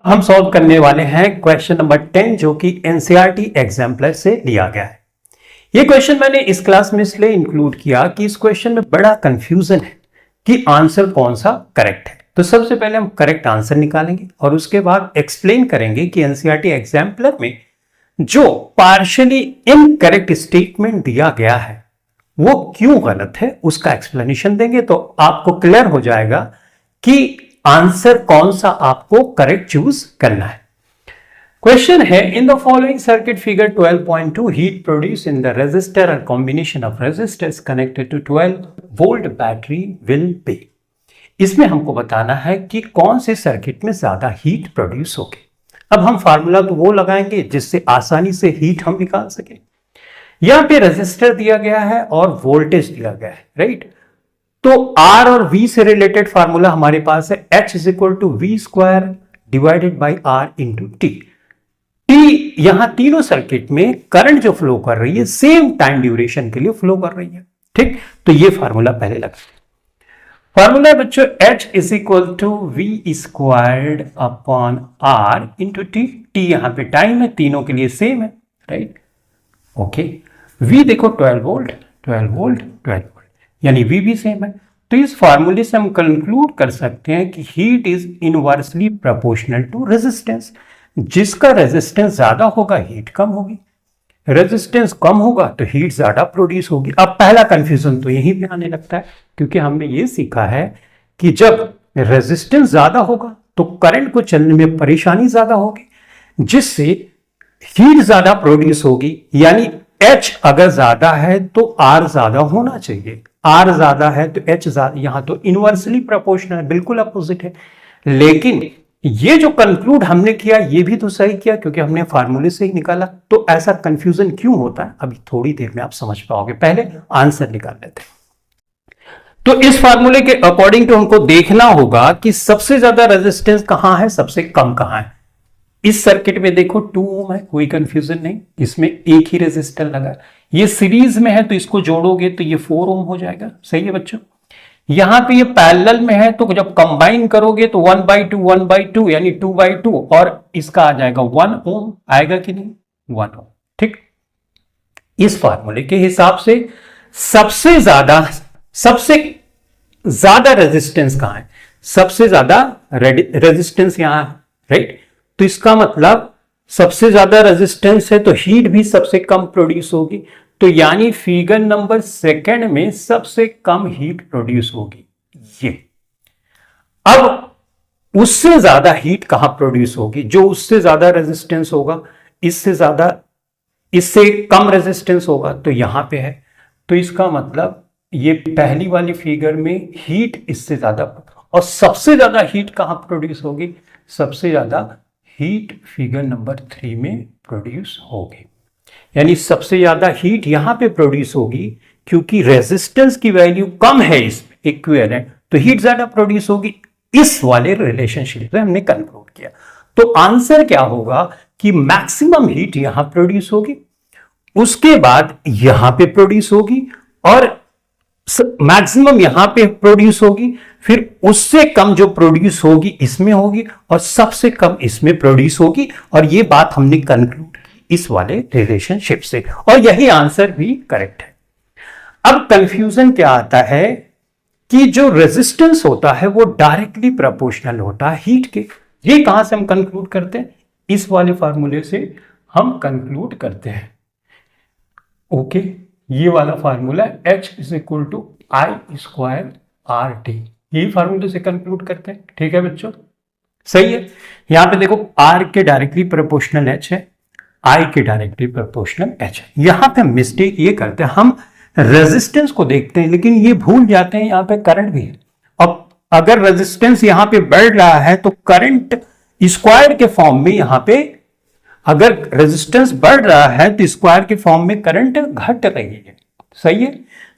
हम सॉल्व करने वाले हैं क्वेश्चन नंबर 10 जो कि एनसीईआरटी एग्जाम्पलर से लिया गया है। ये क्वेश्चन मैंने इस क्लास में इसलिए इंक्लूड किया कि इस क्वेश्चन में बड़ा कंफ्यूजन है कि आंसर कौन सा करेक्ट है। तो सबसे पहले हम करेक्ट आंसर निकालेंगे और उसके बाद एक्सप्लेन करेंगे कि एनसीईआरटी एग्जाम्पलर में जो पार्शियली इनकरेक्ट स्टेटमेंट दिया गया है वो क्यों गलत है, उसका एक्सप्लेनेशन देंगे तो आपको क्लियर हो जाएगा कि आंसर कौन सा आपको करेक्ट चूज करना है। क्वेश्चन है, in the following circuit figure 12.2 heat produce in the resistor और combination of resistors connected to 12 volt battery will be. इसमें हमको बताना है कि कौन से सर्किट में ज्यादा हीट प्रोड्यूस होगी। अब हम फार्मूला तो वो लगाएंगे जिससे आसानी से हीट हम निकाल सके। यहां पे रेजिस्टर दिया गया है और वोल्टेज दिया गया है, राइट। तो R और V से रिलेटेड फार्मूला हमारे पास है H is equal to V square divided by R into T. यहां तीनों सर्किट में करंट जो फ्लो कर रही है सेम टाइम ड्यूरेशन के लिए फ्लो कर रही है, ठीक। तो ये फार्मूला पहले लगा। फार्मूला है बच्चों H is equal to V squared upon R into T. T यहां पे टाइम है, तीनों के लिए सेम है, राइट। ओके, V देखो 12 वोल्ट 12 वोल्ट 12 वोल्ट यानी V भी सेम है। तो इस फार्मूले से हम कंक्लूड कर सकते हैं कि heat is inversely proportional to resistance. जिसका रेजिस्टेंस ज्यादा होगा हीट कम होगी, रेजिस्टेंस कम होगा तो हीट ज्यादा प्रोड्यूस होगी। अब पहला कंफ्यूजन तो यहीं पे आने लगता है क्योंकि हमने ये सीखा है कि जब रेजिस्टेंस ज्यादा होगा तो करंट को चलने में परेशानी ज्यादा होगी, जिससे हीट ज्यादा प्रोड्यूस होगी। यानी H अगर ज्यादा है तो R ज्यादा होना चाहिए, R ज्यादा है तो H ज्यादा। यहां तो इनवर्सली प्रोपोर्शनल है, बिल्कुल अपोजिट है। लेकिन ये जो कंक्लूड हमने किया ये भी तो सही किया क्योंकि हमने फार्मूले से ही निकाला। तो ऐसा कंफ्यूजन क्यों होता है अभी थोड़ी देर में आप समझ पाओगे, पहले आंसर निकाल लेते हैं। तो इस फार्मूले के अकॉर्डिंग तो हमको देखना होगा कि सबसे ज्यादा रेजिस्टेंस कहां है, सबसे कम कहां है। इस सर्किट में देखो 2 ओम है, कोई कंफ्यूजन नहीं, इसमें एक ही रेजिस्टर लगा है। ये सीरीज में है तो इसको जोड़ोगे तो ये 4 ओम हो जाएगा, सही है बच्चों। यहां पे ये पैरेलल में है तो जब कंबाइन करोगे तो 1/2 यानी 2/2 और इसका आ जाएगा 1 ओम, आएगा कि नहीं, 1 ओम, ठीक। इस फार्मूले के हिसाब से सबसे ज्यादा रेजिस्टेंस कहां है, सबसे ज्यादा रेजिस्टेंस यहां है, राइट। तो इसका मतलब सबसे ज्यादा रेजिस्टेंस है तो हीट भी सबसे कम प्रोड्यूस होगी। तो यानी फिगर नंबर 2 में सबसे कम हीट प्रोड्यूस होगी ये। अब उससे ज्यादा हीट कहां प्रोड्यूस होगी, जो उससे ज्यादा रेजिस्टेंस होगा, इससे कम रेजिस्टेंस होगा तो यहां पे है। तो इसका मतलब ये पहली वाली फिगर में हीट इससे ज्यादा, और सबसे ज्यादा हीट कहां प्रोड्यूस होगी, सबसे ज्यादा हीट फिगर नंबर 3 में प्रोड्यूस होगी। यानी सबसे ज्यादा हीट यहां पे प्रोड्यूस होगी क्योंकि रेजिस्टेंस की वैल्यू कम है इसमें इक्विवेलेंट, तो हीट ज्यादा प्रोड्यूस होगी। इस वाले रिलेशनशिप से हमने कंक्लूड किया। तो आंसर क्या होगा कि मैक्सिमम हीट यहां प्रोड्यूस होगी, उसके बाद यहां पे प्रोड्यूस होगी और मैक्सिमम यहां पे प्रोड्यूस होगी, फिर उससे कम जो प्रोड्यूस होगी इसमें होगी और सबसे कम इसमें प्रोड्यूस होगी। और ये बात हमने कंक्लूड इस वाले रिलेशनशिप से, और यही आंसर भी करेक्ट है। अब कंफ्यूजन क्या आता है कि जो रेजिस्टेंस होता है वो डायरेक्टली प्रोपोर्शनल होता है हीट के। ये कहां से हम कंक्लूड करते हैं, इस वाले फार्मूले से हम कंक्लूड करते हैं। ओके, ये वाला formula H is equal to I square RT, यही फार्मूले से कंक्लूड करते हैं, ठीक है बच्चों, सही है। यहां पे देखो R के डायरेक्टली प्रोपोर्शनल H है, I के डायरेक्टली प्रोपोर्शनल H है। यहां पे मिस्टेक ये करते हैं, हम रेजिस्टेंस को देखते हैं लेकिन ये भूल जाते हैं यहां पे करंट भी है। अब अगर रेजिस्टेंस यहां पे बढ़ रहा है तो करंट स्क्वायर के फॉर्म में, यहां पे अगर रेजिस्टेंस बढ़ रहा है तो स्क्वायर के फॉर्म में करंट घट रही है, सही है।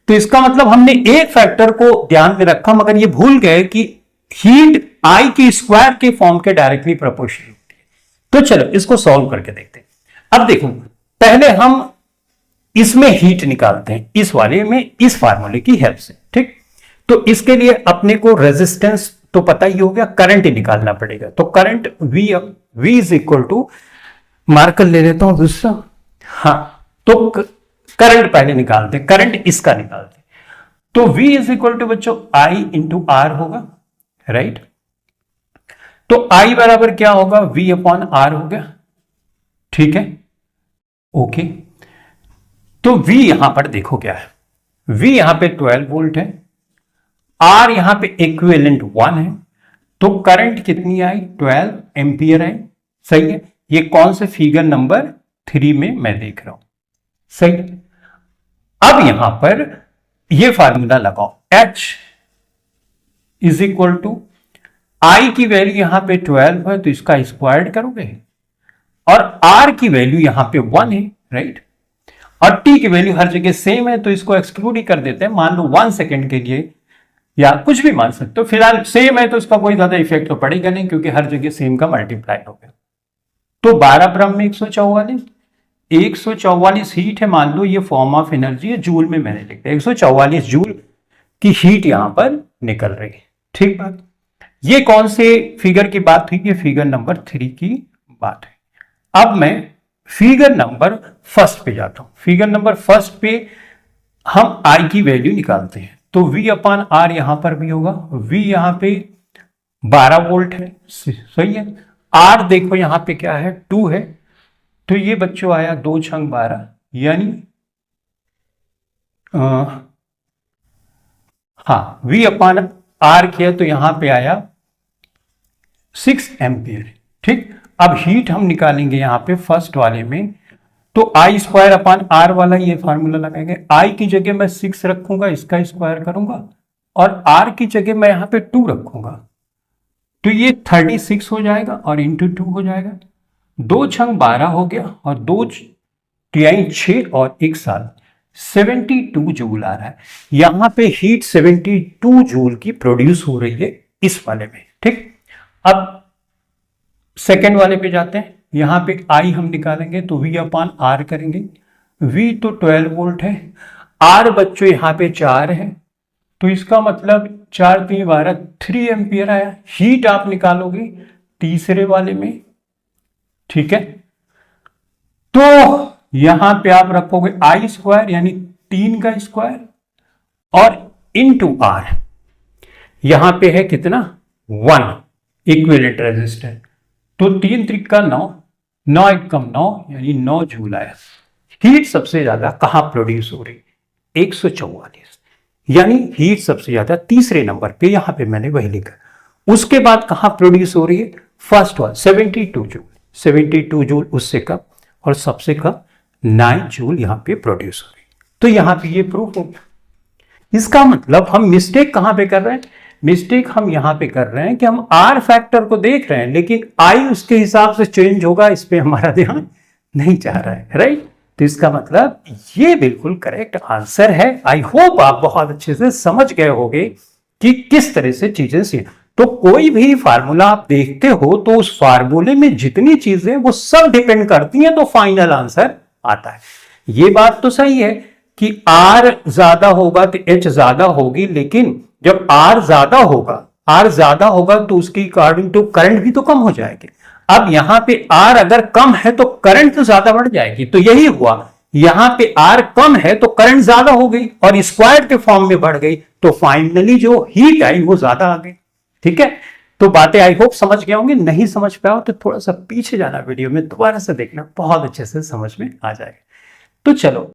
तो इसका मतलब हमने एक फैक्टर को ध्यान में रखा मगर ये भूल गए कि हीट I के स्क्वायर के फॉर्म के डायरेक्टली प्रोपोर्शनल होती है। तो चलो इसको सॉल्व करके देखते हैं। अब देखो, पहले हम इसमें हीट निकालते हैं, इस वाले में, इस फार्मूले की हेल्प से, ठीक। तो इसके लिए अपने को रेजिस्टेंस तो पता ही हो गया, करंट ही निकालना पड़ेगा। तो current V is equal to, marker ले लेता हूं दूसरा, हाँ, तो करंट पहले निकालते, करंट इसका निकालते। तो V इज इक्वल टू बच्चों I इंटू आर होगा, राइट। तो I बराबर क्या होगा, V अपॉन आर हो गया, ठीक है, ओके। तो V यहां पर देखो क्या है, V यहां पे 12 वोल्ट है, R यहां पे इक्विवेलेंट 1 है, तो करंट कितनी आई, 12 एम्पियर आई, सही है। ये कौन से फिगर नंबर 3 में मैं देख रहा हूं, सही। अब यहां पर ये फार्मूला लगाओ, H is equal to, I की वैल्यू यहां पे 12 है तो इसका स्क्वायर्ड करोगे, और R की वैल्यू यहां पे 1 है, राइट। और T की वैल्यू हर जगह सेम है तो इसको एक्सक्लूड ही कर देते हैं, मान लो 1 सेकेंड के लिए, या कुछ भी मान सकते हो, फिलहाल सेम है तो इसका कोई ज्यादा इफेक्ट तो पड़ेगा नहीं क्योंकि हर जगह सेम का मल्टीप्लाई हो गया। तो 12 ब्रह्म में 144 हीट है, मान लो ये फॉर्म ऑफ एनर्जी है, जूल में मैंने लिखा 144 जूल की हीट यहां पर निकल रही है, ठीक बात। ये कौन से फिगर की बात हुई, ये फिगर नंबर 3 की बात है। अब मैं फिगर नंबर फर्स्ट पे जाता हूं। फिगर नंबर फर्स्ट पे हम I की वैल्यू निकालते हैं, तो V अपान आर यहां पर भी होगा, V यहां पे 12 वोल्ट है, सही है। R देखो यहां पे क्या है, 2 है, तो ये बच्चों आया 2 छंग 12, यानी हाँ, V अपान आर किया तो यहां पे आया 6 एम्पियर, ठीक। अब हीट हम निकालेंगे यहां पे फर्स्ट वाले में, तो I स्क्वायर अपान आर वाला ये फार्मूला लगाएंगे। I की जगह मैं 6 रखूंगा, इसका स्क्वायर करूंगा, और R की जगह मैं यहां पे 2 रखूंगा, तो ये 36 हो जाएगा और इंटू 2 हो जाएगा, 2 छंग 12 हो गया, और 2 तिहाई 6 और 1 साल 72 जूल आ रहा है। यहां पे हीट 72 जूल की प्रोड्यूस हो रही है इस वाले में, ठीक। अब सेकेंड वाले पे जाते हैं, यहां पे I हम निकालेंगे तो V अपान आर करेंगे, V तो 12 वोल्ट है, R बच्चों यहां पे 4 है, तो इसका मतलब 4 3 12 3 एम्पियर आया। हीट आप निकालोगे तीसरे वाले में, ठीक है, तो यहां पे आप रखोगे I स्क्वायर यानी 3 का स्क्वायर और इनटू R, यहां पे है कितना 1 इक्विवेलेंट रेजिस्टेंस, तो 3 त्रिक का 9, 9 एकम 9 यानी 9 जूल आया। हीट सबसे ज्यादा कहां प्रोड्यूस हो रही, 144, यानी हीट सबसे ज्यादा तीसरे नंबर पे, यहां पे मैंने वही लिखा। उसके बाद कहां प्रोड्यूस हो रही है, फर्स्ट वन 72 जूल, 72 जूल उससे कम, और सबसे कम 9 जूल यहां पे प्रोड्यूस हो रही है। तो यहां पे ये प्रूफ हो गया। इसका मतलब हम मिस्टेक कहां पे कर रहे हैं, मिस्टेक हम यहां पे कर रहे हैं कि हम आर फैक्टर को देख रहे हैं लेकिन आई उसके हिसाब से चेंज होगा, इस पे हमारा ध्यान नहीं जा रहा है, राइट। तो इसका मतलब ये बिल्कुल करेक्ट आंसर है। आई होप आप बहुत अच्छे से समझ गए होंगे कि किस तरह से चीजें सी। तो कोई भी फार्मूला आप देखते हो तो उस फार्मूले में जितनी चीजें वो सब डिपेंड करती हैं, तो फाइनल आंसर आता है। ये बात तो सही है कि R ज्यादा होगा तो H ज्यादा होगी, लेकिन जब R ज्यादा होगा तो उसकी अकॉर्डिंग टू करंट भी तो कम हो जाएगी। अब यहां पे R अगर कम है तो करंट तो ज्यादा बढ़ जाएगी, तो यही हुआ, यहां पे R कम है तो करंट ज्यादा हो गई और स्क्वायर के फॉर्म में बढ़ गई, तो फाइनली जो हीट आई वो ज्यादा आ गई, ठीक है। तो बातें आई होप समझ गए होंगे, नहीं समझ पाओ तो थोड़ा सा पीछे जाना, वीडियो में दोबारा से देखना, बहुत अच्छे से समझ में आ जाएगा। तो चलो